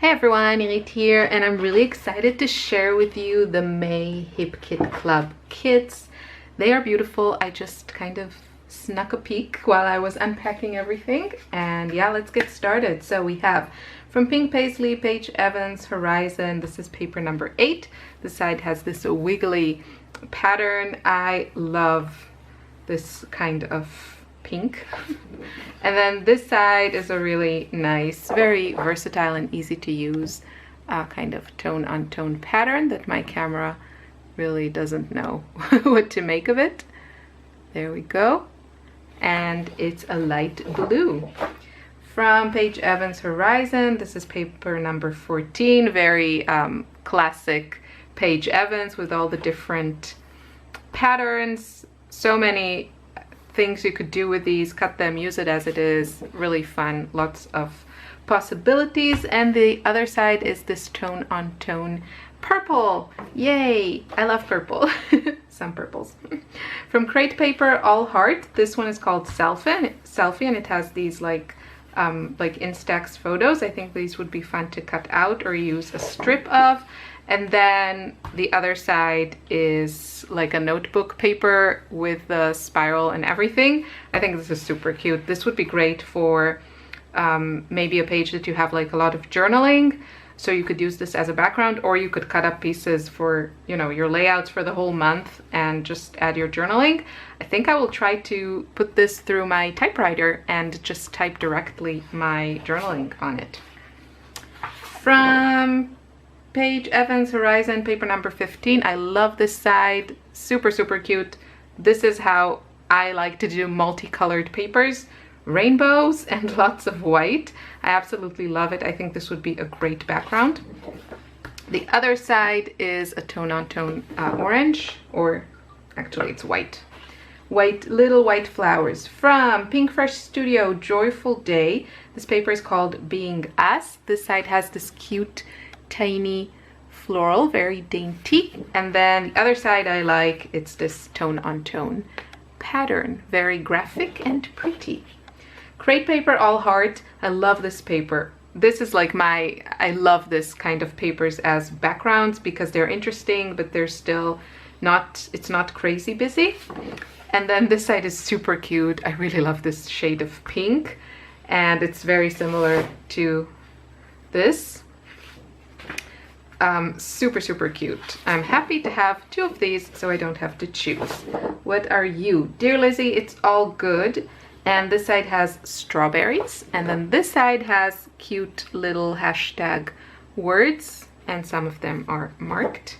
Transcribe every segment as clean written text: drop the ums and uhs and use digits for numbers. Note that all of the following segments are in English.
Hey everyone, Irit here, and I'm really excited to share with you the May Hip Kit Club kits. They are beautiful. I just kind of snuck a peek while I was unpacking everything, and yeah, let's get started. So we have from Pink Paisley, Paige Evans, Horizon. This is paper number 8. The side has this wiggly pattern. I love this kind of pink. And then this side is a really nice, very versatile and easy to use kind of tone on tone pattern that my camera really doesn't know what to make of it. There we go. And it's a light blue. From Paige Evans, Horizon, this is paper number 14, very classic Paige Evans with all the different patterns. So many things you could do with these, cut them, use it as it is, really fun, lots of possibilities. And the other side is this tone on tone purple. Yay, I love purple. Some purples. From Crate Paper, All Heart, this one is called Selfie, and it has these like Instax photos. I think these would be fun to cut out or use a strip of. And then the other side is like a notebook paper with the spiral and everything. I think this is super cute. This would be great for maybe a page that you have like a lot of journaling. So you could use this as a background, or you could cut up pieces for, you know, your layouts for the whole month and just add your journaling. I think I will try to put this through my typewriter and just type directly my journaling on it. From Paige Evans, Horizon, paper number 15. I love this side. Super, super cute. This is how I like to do multicolored papers. Rainbows and lots of white. I absolutely love it. I think this would be a great background. The other side is a tone on tone orange, or actually it's white. Little white flowers. From Pink Fresh Studio, Joyful Day. This paper is called Being Us. This side has this cute tiny floral, very dainty, and then the other side I like, it's this tone on tone pattern, very graphic and pretty. Crate Paper, All Heart. I love this paper. This is like I love this kind of papers as backgrounds because they're interesting, but they're still not, it's not crazy busy. And then this side is super cute. I really love this shade of pink, and it's very similar to this. Super, super cute. I'm happy to have 2 of these so I don't have to choose. What are you? Dear Lizzie, it's all good. And this side has strawberries, and then this side has cute little hashtag words, and some of them are marked.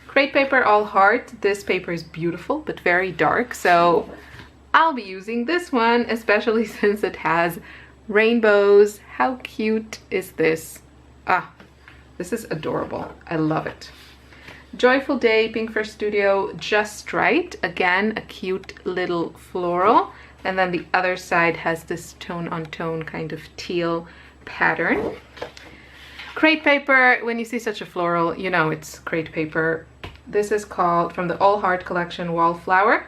Crate Paper, All Heart. This paper is beautiful but very dark, so I'll be using this one, especially since it has rainbows. How cute is this? This is adorable. I love it. Joyful Day, Pink Fresh Studio, Just Right. Again, a cute little floral. And then the other side has this tone on tone kind of teal pattern. Crate Paper, when you see such a floral, you know it's Crate Paper. This is called, from the All Heart collection, Wallflower.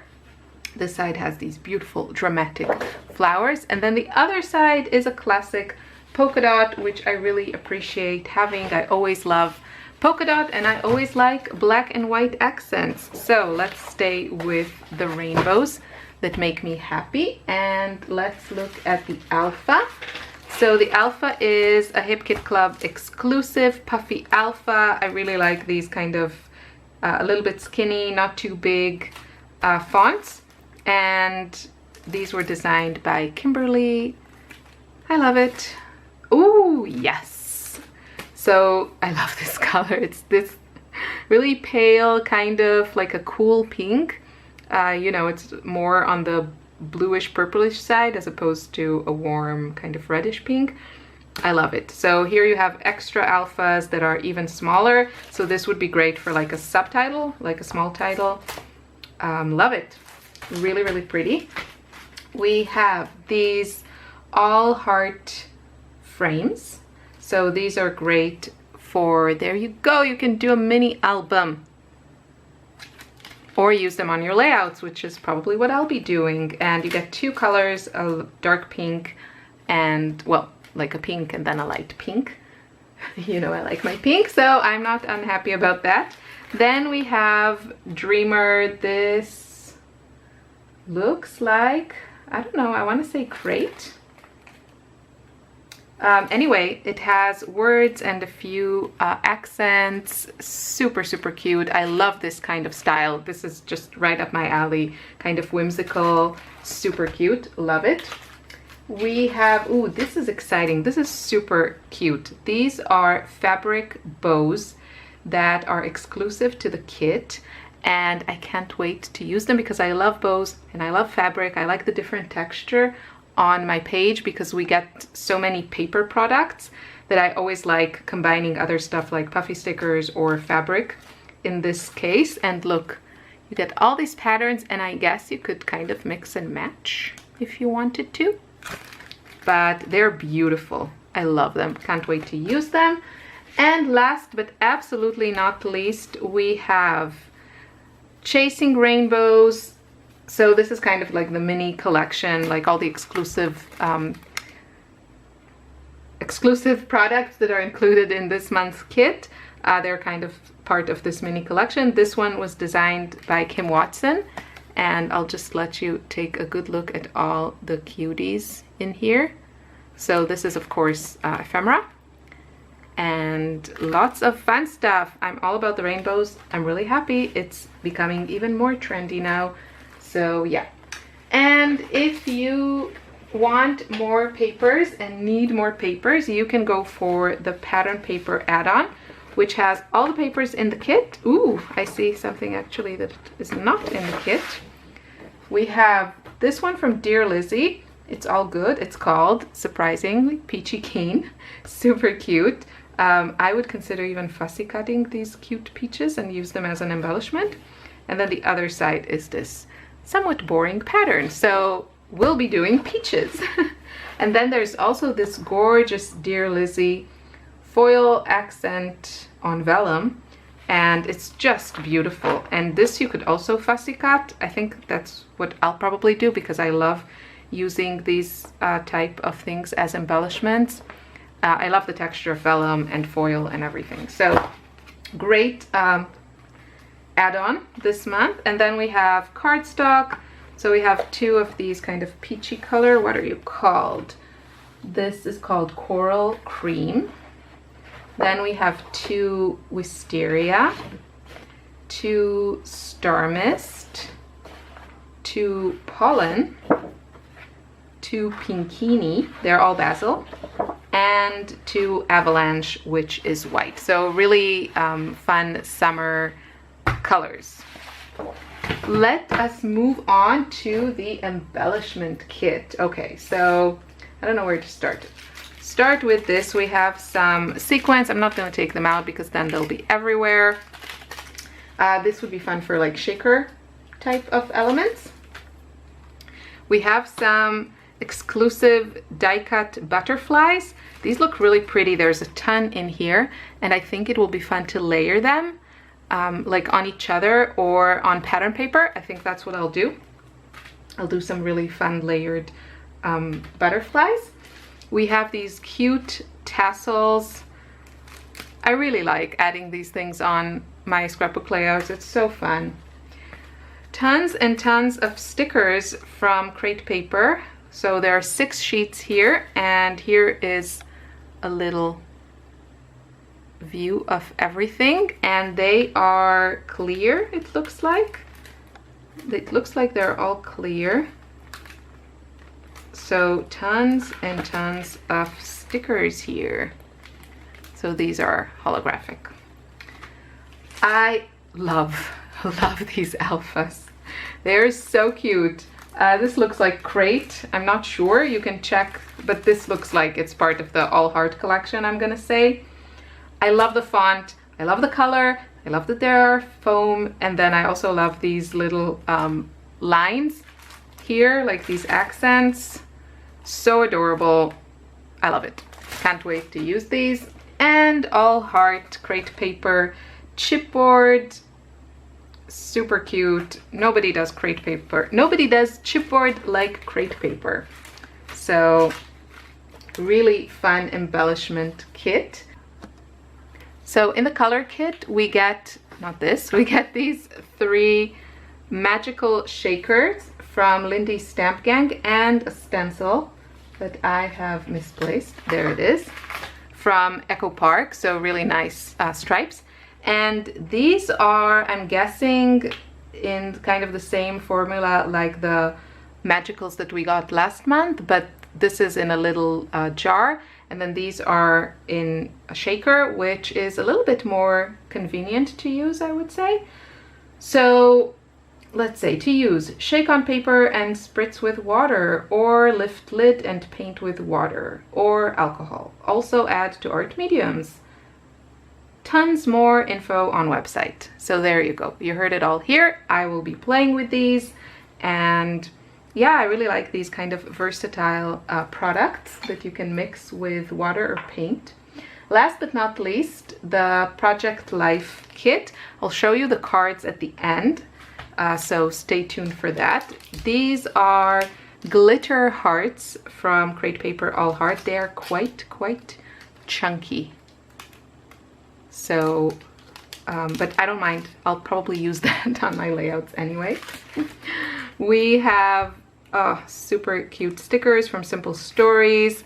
This side has these beautiful dramatic flowers. And then the other side is a classic polka dot, which I really appreciate having. I always love polka dot, and I always like black and white accents. So let's stay with the rainbows that make me happy, and let's look at the Alpha. So the Alpha is a Hip Kit Club exclusive puffy Alpha. I really like these kind of a little bit skinny, not too big fonts, and these were designed by Kimberly. I love it. Ooh, yes. So I love this color. It's this really pale, kind of like a cool pink. You know, it's more on the bluish purplish side as opposed to a warm kind of reddish pink. I love it. So here you have extra alphas that are even smaller. So this would be great for like a subtitle, like a small title. Love it. Really, really pretty. We have these All Heart frames. So these are great for, there you go, you can do a mini album or use them on your layouts, which is probably what I'll be doing. And you get 2 colors, a dark pink and, well, like a pink and then a light pink. You know I like my pink, so I'm not unhappy about that. Then we have Dreamer. This looks like, I don't know, I want to say crate. Anyway, it has words and a few accents. Super, super cute. I love this kind of style. This is just right up my alley. Kind of whimsical, super cute. Love it. We have, ooh, this is exciting. This is super cute. These are fabric bows that are exclusive to the kit. And I can't wait to use them because I love bows and I love fabric. I like the different texture on my page because we get so many paper products that I always like combining other stuff like puffy stickers or fabric in this case. And look, you get all these patterns, and I guess you could kind of mix and match if you wanted to, but they're beautiful. I love them. Can't wait to use them. And last but absolutely not least, we have Chasing Rainbows. So this is kind of like the mini collection, like all the exclusive products that are included in this month's kit. They're kind of part of this mini collection. This one was designed by Kim Watson, and I'll just let you take a good look at all the cuties in here. So this is of course ephemera and lots of fun stuff. I'm all about the rainbows. I'm really happy. It's becoming even more trendy now. So yeah, and if you want more papers and need more papers, you can go for the pattern paper add-on, which has all the papers in the kit. Ooh, I see something actually that is not in the kit. We have this one from Dear Lizzy. It's all good. It's called, surprisingly, Peachy Keen. Super cute. I would consider even fussy cutting these cute peaches and use them as an embellishment. And then the other side is this somewhat boring pattern, so we'll be doing peaches. And then there's also this gorgeous Dear Lizzy foil accent on vellum, and it's just beautiful. And this you could also fussy cut. I think that's what I'll probably do because I love using these type of things as embellishments. I love the texture of vellum and foil and everything. So great add-on this month. And then we have cardstock. So we have two of these kind of peachy color. What are you called? This is called Coral Cream. Then we have two Wisteria, two Star Mist, two Pollen, two Pinkini, they're all basil, and two Avalanche, which is white. So really fun summer colors. Let us move on to the embellishment kit. Okay, so I don't know where to start. Start with this. We have some sequins. I'm not going to take them out because then they'll be everywhere. This would be fun for like shaker type of elements. We have some exclusive die cut butterflies. These look really pretty. There's a ton in here, and I think it will be fun to layer them like on each other or on pattern paper. I think that's what I'll do. I'll do some really fun layered butterflies. We have these cute tassels. I really like adding these things on my scrapbook layouts. It's so fun. Tons and tons of stickers from Crate Paper. So there are 6 sheets here, and here is a little view of everything, and they are clear. It looks like they're all clear. So tons and tons of stickers here. So these are holographic. I love these alphas. They're so cute. This looks like Crate. I'm not sure, you can check, but this looks like it's part of the All Heart collection, I'm gonna say. I love the font, I love the color, I love that there are foam, and then I also love these little lines here, like these accents. So adorable. I love it. Can't wait to use these. And All Heart Crate Paper chipboard. Super cute. Nobody does crate paper. Nobody does chipboard like Crate Paper. So really fun embellishment kit. So in the color kit, we get, not this, we get these 3 magical shakers from Lindy's Stamp Gang and a stencil that I have misplaced. There it is, from Echo Park. So really nice stripes. And these are, I'm guessing, in kind of the same formula like the magicals that we got last month, but this is in a little jar, and then these are in a shaker, which is a little bit more convenient to use, I would say. So let's say to use: shake on paper and spritz with water, or lift lid and paint with water or alcohol. Also add to art mediums. Tons more info on website. So there you go. You heard it all here. I will be playing with these, and yeah, I really like these kind of versatile products that you can mix with water or paint. Last but not least, the Project Life kit. I'll show you the cards at the end, so stay tuned for that. These are glitter hearts from Crate Paper All Heart. They are quite chunky. So, but I don't mind. I'll probably use that on my layouts anyway. We have super cute stickers from Simple Stories.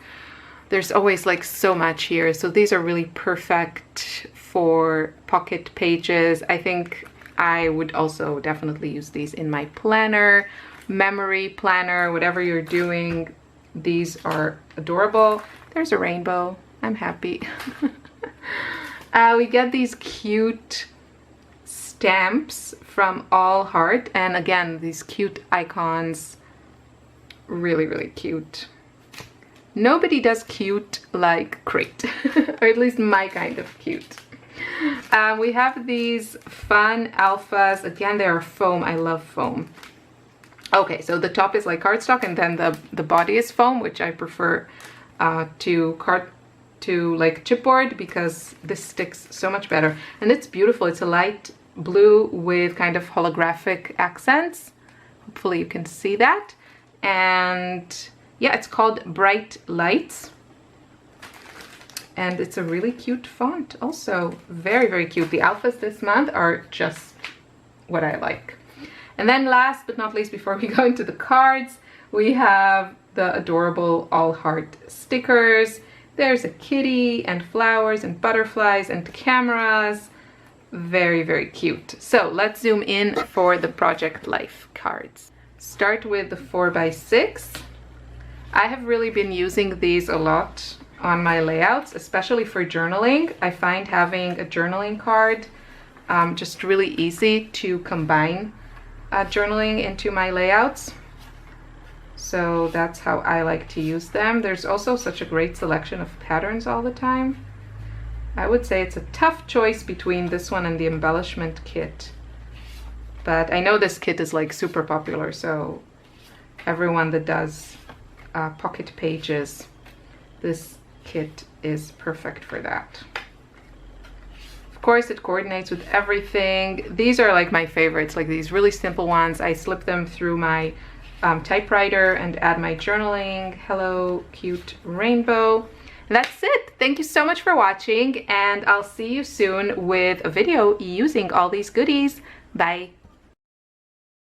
There's always like so much here. So these are really perfect for pocket pages. I think I would also definitely use these in my planner, memory planner, whatever you're doing. These are adorable. There's a rainbow. I'm happy. We get these cute stamps from All Heart, and again, these cute icons. Really cute. Nobody does cute like Crate, or at least my kind of cute. We have these fun alphas. Again, they are foam. I love foam. Okay, so the top is like cardstock, and then the body is foam, which I prefer to like chipboard, because this sticks so much better. And it's beautiful. It's a light blue with kind of holographic accents. Hopefully you can see that. And yeah, it's called Bright Lights, and it's a really cute font also. Very cute. The alphas this month are just what I like. And then last but not least, before we go into the cards, we have the adorable All Heart stickers. There's a kitty and flowers and butterflies and cameras. Very cute. So let's zoom in for the Project Life cards. Start with the 4x6. I have really been using these a lot on my layouts, especially for journaling. I find having a journaling card just really easy to combine journaling into my layouts. So that's how I like to use them. There's also such a great selection of patterns all the time. I would say it's a tough choice between this one and the embellishment kit. But I know this kit is like super popular, so everyone that does pocket pages, this kit is perfect for that. Of course, it coordinates with everything. These are like my favorites, like these really simple ones. I slip them through my typewriter and add my journaling. Hello, cute rainbow. And that's it. Thank you so much for watching, and I'll see you soon with a video using all these goodies. Bye.